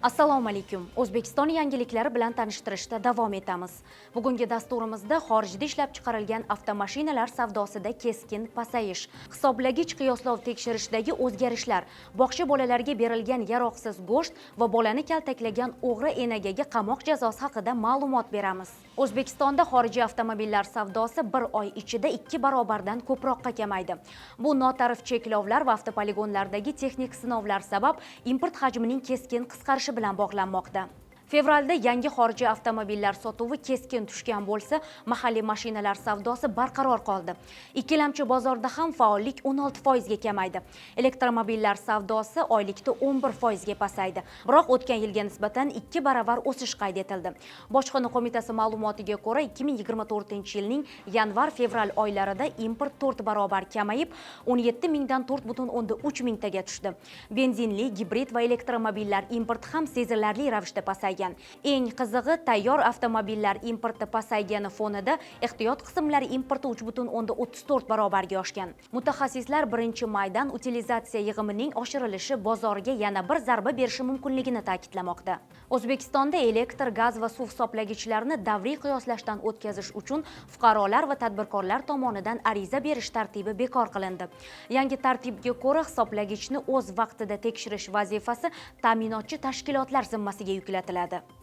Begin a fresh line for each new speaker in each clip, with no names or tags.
Assalomu alaykum. O'zbekiston yangiliklari bilan tanishtirishda davom etamiz. Bugungi dasturimizda xorijda ishlab chiqarilgan avtomashinalar savdosida keskin pasayish, hisoblagich qiyoslov tekshirishdagi o'zgarishlar, bog'cha bolalariga berilgan yaroqsiz go'sht va bolani kaltaklagan o'g'ri enagaga qamoq jazosi haqida ma'lumot beramiz. O'zbekistonda xorijiy avtomobillar savdosi bir oy ichida 2 barobardan ko'proqqa kamaydi. Bu notarif cheklovlar va avtopoligonlardagi texnik sinovlar sabab import hajmining keskin qisqarishi bilan bog'lanmoqda. Fevralda yangi xorijiy avtomobillar sotuvi keskin tushgan bo'lsa, mahalliy mashinalar savdosi barqaror qoldi. Ikkilamchi bozorda ham faollik 16% ga kamaydi. Elektromobillar savdosi oylikda 11% ga pasaydi. Biroq o'tgan yilga nisbatan 2 baravar o'sish qayd etildi. Bojxona qo'mitasi ma'lumotiga ko'ra, 2024-yilning yanvar-fevral oylarida import 4 barobar kamayib, 17 mingdan 4,3 mingtaga tushdi. Benzinli, gibrid va elektromobillar importi ham sezilarli ravishda pasaygan. Eng qizig'i, tayyor avtomobillar importi pasaygani fonida ehtiyot qismlari importi 3,34 barobarga oshgan. Mutaxassislar 1-maydan utilizatsiya yig'imining oshirilishi bozorga yana bir zarba berishi mumkinligini ta'kidlamoqda. O'zbekistonda elektr, gaz va suv hisoblagichlarni davriy qiyoslashdan o'tkazish uchun fuqarolar va tadbirkorlar tomonidan ariza berish tartibi bekor qilindi. Yangi tartibga ko'ra, hisoblagichni o'z vaqtida tekshirish vazifasi ta'minotchi tashkilotlar zimmasiga yuklatiladi.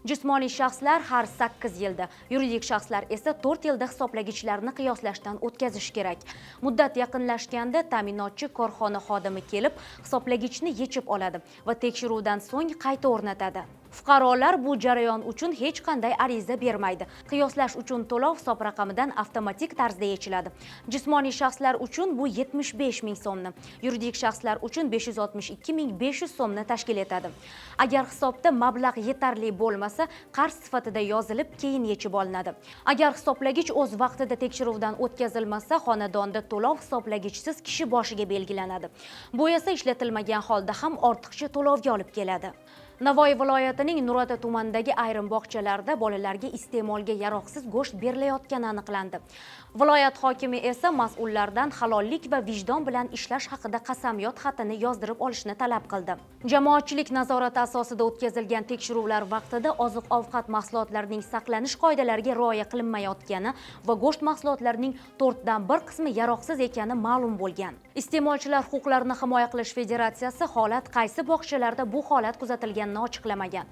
Jismoniy shaxslar har 8 yilda, yuridik shaxslar esa 4 yilda hisoblagichlarni qiyoslashdan o'tkazish kerak. Muddat yaqinlashganda ta'minotchi korxona xodimi kelib, hisoblagichni yechib oladi va tekshiruvdan so'ng qayta o'rnatadi. Fuqarolar bu jarayon uchun hech qanday ariza bermaydi. Qiyoslash uchun to'lov hisob raqamidan avtomatik tarzda yechiladi. Jismoniy shaxslar uchun bu 75 ming so'mni, yuridik shaxslar uchun 562 500 so'mni tashkil etadi. Agar hisobda mablag' yetarli bo'lmasa, qarz sifatida yozilib, keyin yechib olinadi. Agar hisoblagich o'z vaqtida tekshiruvdan o'tkazilmasa, xonadonda to'lov hisoblagichsiz kishi boshiga belgilanadi. Bu esa ishlatilmagan holda ham ortiqcha to'lovga olib keladi. Navoiy viloyatining Nurota tumanidagi ayrim bog'chalarda bolalarga iste'molga yaroqsiz go'sht berilayotgani aniqlandi. Viloyat hokimi esa mas'ullardan halollik va vijdon bilan ishlash haqida qasamyod xatini yozdirib olishni talab qildi. Jamoatchilik nazorati asosida o'tkazilgan tekshiruvlar vaqtida oziq-ovqat mahsulotlarining saqlanish qoidalariga rioya qilinmayotgani va go'sht mahsulotlarining 4dan 1 qismi yaroqsiz ekani ma'lum bo'lgan. Iste'molchilar huquqlarini himoya qilish federatsiyasi holat qaysi bog'chalarda bu holat kuzatilgan ochiqlamagan.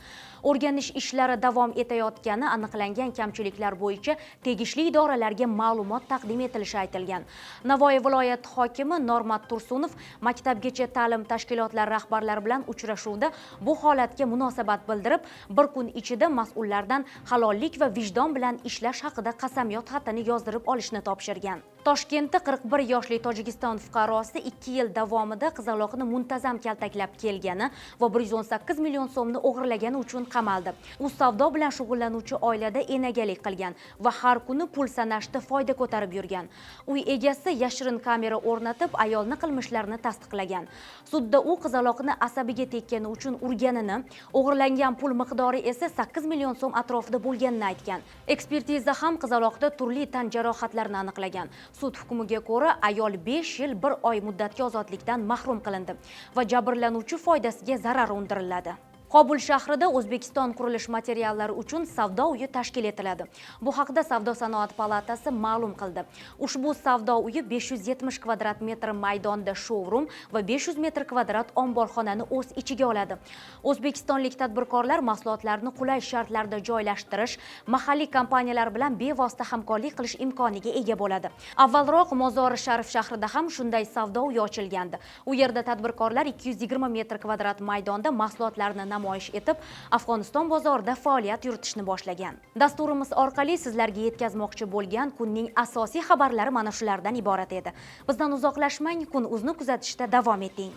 O'rganish ishlari davom etayotgani, aniqlangan kamchiliklar bo'yicha tegishli idoralarga ma'lumot taqdim etilishi aytilgan. Navoiy viloyati hokimi Normat Tursunov maktabgacha ta'lim tashkilotlari rahbarlari bilan uchrashuvda bu holatga munosabat bildirib, bir kun ichida mas'ullardan halollik va vijdon bilan ishlash haqida qasamyod xatini yozdirib olishni topshirgan. Toshkentda 41 yoshli Tojikiston fuqarosi 2 yil davomida qizaloqni muntazam kaltaklab kelgani va 118 million so'mni o'g'irlagani uchun qamaldi. U savdo bilan shug'ullanuvchi oilada enagalik qilgan va har kuni pul sanashda foyda ko'tarib yurgan. Uy egasi yashirin kamera o'rnatib, ayolni qilmishlarini tasdiqlagan. Sudda u qizaloqni asabiga tekkani uchun urganini, o'g'irlangan pul miqdori esa 8 million so'm atrofida bo'lganini aytgan. Ekspertiza ham qizaloqda turli tan jarohatlarini aniqlagan. Sud hukmiga ko'ra, ayol 5 yil 1 oy muddatga ozodlikdan mahrum qilindi va jabrlanuvchi foydasiga zarar undiriladi. Qobul shahrida O'zbekiston qurilish materiallari uchun savdo uyi tashkil etiladi. Bu haqda Savdo-sanoat palatasi ma'lum qildi. Ushbu savdo uyi 570 kvadrat metr maydonda showroom va 500 metr kvadrat omborxonani o'z ichiga oladi. O'zbekistonlik tadbirkorlar mahsulotlarni qulay shartlarda joylashtirish, mahalliy kompaniyalar bilan bevosita hamkorlik qilish imkoniga ega bo'ladi. Avvalroq Mozori Sharif shahrida ham shunday savdo uyi ochilgandi. U yerda tadbirkorlar 220 metr kvadrat maydonda mahsulotlarni namoyish etib, Afg'oniston bozorida faoliyat yuritishni boshlagan. Dasturimiz orqali sizlarga yetkazmoqchi bo'lgan kunning asosiy xabarlari mana shulardan iborat edi. Bizdan uzoqlashmang, kun.uz ni kuzatishda davom eting.